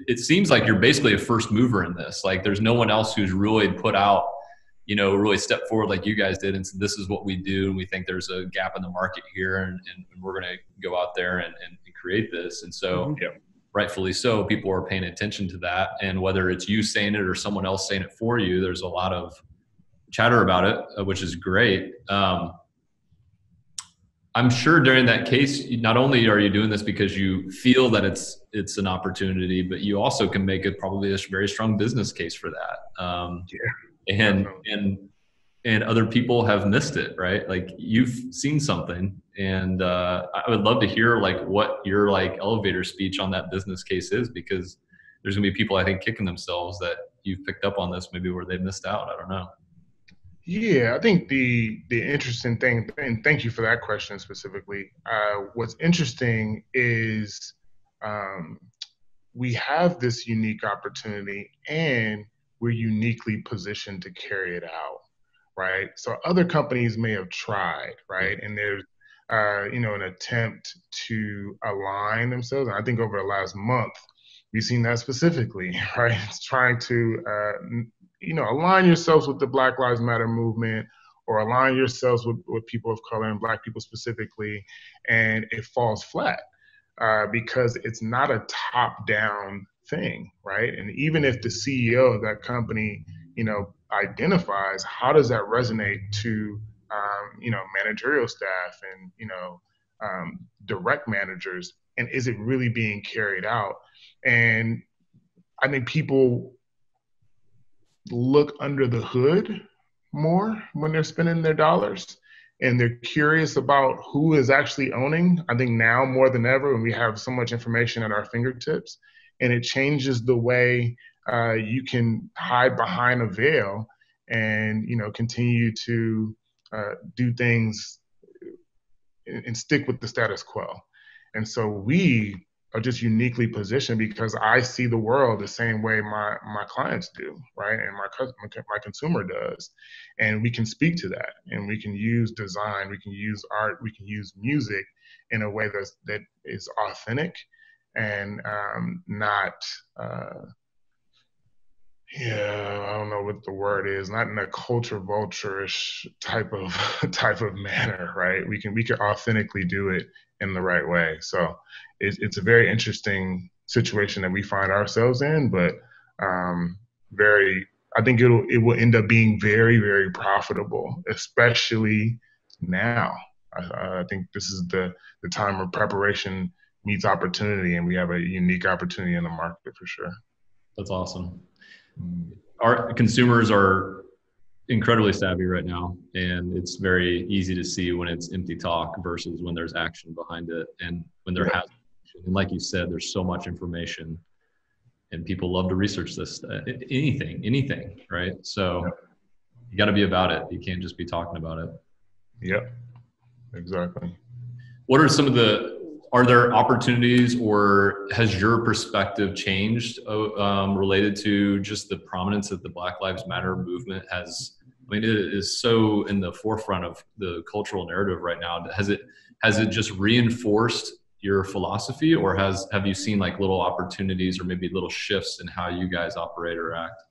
it seems like you're basically a first mover in this. Like there's no one else who's really put out, really stepped forward like you guys did and said, this is what we do. And we think there's a gap in the market here, and we're going to go out there and create this. And so rightfully so, people are paying attention to that. And whether it's you saying it or someone else saying it for you, there's a lot of chatter about it, which is great. I'm sure during that case, not only are you doing this because you feel that it's an opportunity, but you also can make it probably a very strong business case for that. And other people have missed it, right? Like you've seen something, and I would love to hear like what your like elevator speech on that business case is, because there's gonna be people I think kicking themselves that you've picked up on this maybe where they missed out. I don't know. Yeah, I think the interesting thing, and thank you for that question specifically. What's interesting is we have this unique opportunity, and we're uniquely positioned to carry it out, right? So other companies may have tried, right, and there's an attempt to align themselves. And I think over the last month, we've seen that specifically, right? It's trying to align yourselves with the Black Lives Matter movement, or align yourselves with people of color and Black people specifically, and it falls flat because it's not a top-down thing, right? And even if the CEO of that company, identifies, how does that resonate to, managerial staff and, direct managers, and is it really being carried out? And I think people look under the hood more when they're spending their dollars, and they're curious about who is actually owning. I think now more than ever, when we have so much information at our fingertips, and it changes the way you can hide behind a veil and continue to do things and stick with the status quo. And so we are just uniquely positioned because I see the world the same way my clients do, right? And my consumer does. And we can speak to that, and we can use design, we can use art, we can use music in a way that is authentic and not, I don't know what the word is, not in a culture vulture-ish type of manner, right? We can authentically do it in the right way. So it's a very interesting situation that we find ourselves in, but I think it will end up being very, very profitable, especially now. I think this is the time of preparation meets opportunity, and we have a unique opportunity in the market for sure. That's awesome. Our consumers are incredibly savvy right now, and it's very easy to see when it's empty talk versus when there's action behind it, and when there has action. And like you said, there's so much information, and people love to research this, anything, right? So you got to be about it. You can't just be talking about it. Yep, exactly. What are are there opportunities, or has your perspective changed related to just the prominence that the Black Lives Matter movement has? I mean, it is so in the forefront of the cultural narrative right now. Has it just reinforced your philosophy, or have you seen like little opportunities or maybe little shifts in how you guys operate or act?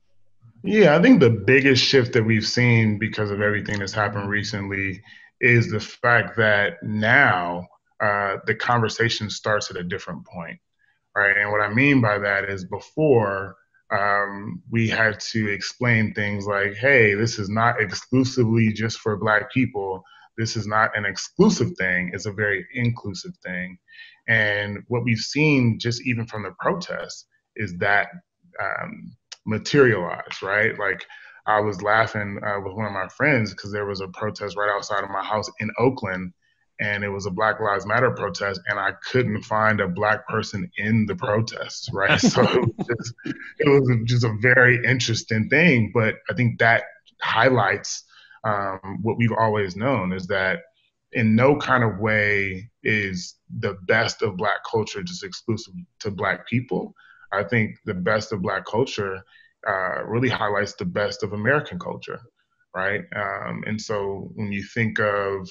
Yeah, I think the biggest shift that we've seen because of everything that's happened recently is the fact that now the conversation starts at a different point, right? And what I mean by that is before we had to explain things like, hey, this is not exclusively just for Black people. This is not an exclusive thing. It's a very inclusive thing. And what we've seen just even from the protests is that materialize, right? Like I was laughing with one of my friends because there was a protest right outside of my house in Oakland, and it was a Black Lives Matter protest, and I couldn't find a Black person in the protest, right? So it was just a very interesting thing. But I think that highlights what we've always known, is that in no kind of way is the best of Black culture just exclusive to Black people. I think the best of Black culture really highlights the best of American culture, right? And so when you think of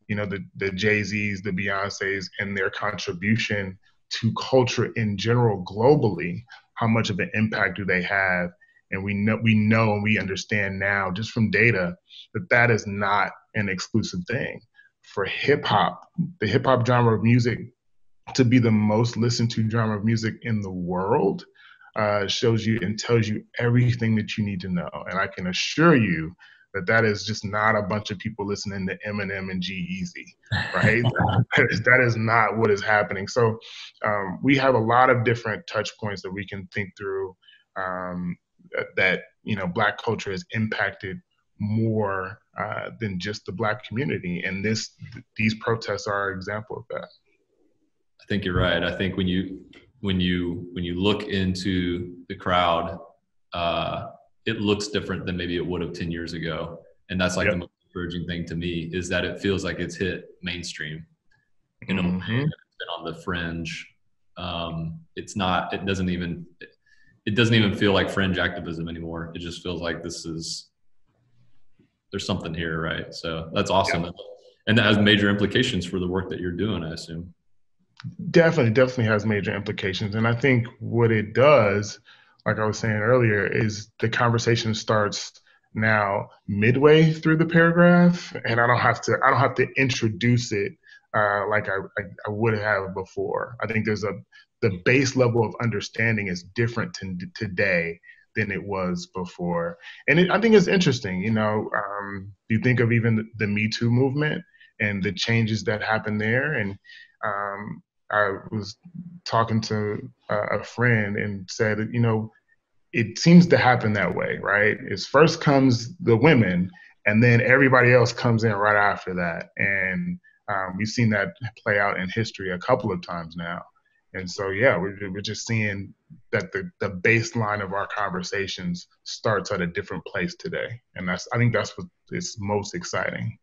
the Jay-Z's, the Beyoncé's, and their contribution to culture in general globally, how much of an impact do they have? And we know and we understand now just from data that that is not an exclusive thing. For hip hop, the hip hop genre of music to be the most listened to genre of music in the world shows you and tells you everything that you need to know. And I can assure you that that is just not a bunch of people listening to Eminem and G-Eazy, right? That is not what is happening. So we have a lot of different touch points that we can think through that, you know, Black culture has impacted more than just the Black community. And these protests are an example of that. I think you're right. I think when you look into the crowd, it looks different than maybe it would have 10 years ago. And that's like Yep. the most encouraging thing to me, is that it feels like it's hit mainstream in a way Mm-hmm. that's been on the fringe. It's not, it doesn't even feel like fringe activism anymore. It just feels like there's something here, right? So that's awesome. Yep. And that has major implications for the work that you're doing, I assume. Definitely has major implications. And I think what it does, like I was saying earlier, is the conversation starts now midway through the paragraph, and I don't have to introduce it like I would have before. I think the base level of understanding is different today than it was before. And I think it's interesting, you know, you think of even the Me Too movement and the changes that happened there. And I was talking to a friend and said, you know, it seems to happen that way, right? It's first comes the women, and then everybody else comes in right after that. And we've seen that play out in history a couple of times now. And so, yeah, we're just seeing that the baseline of our conversations starts at a different place today. And I think that's what is most exciting.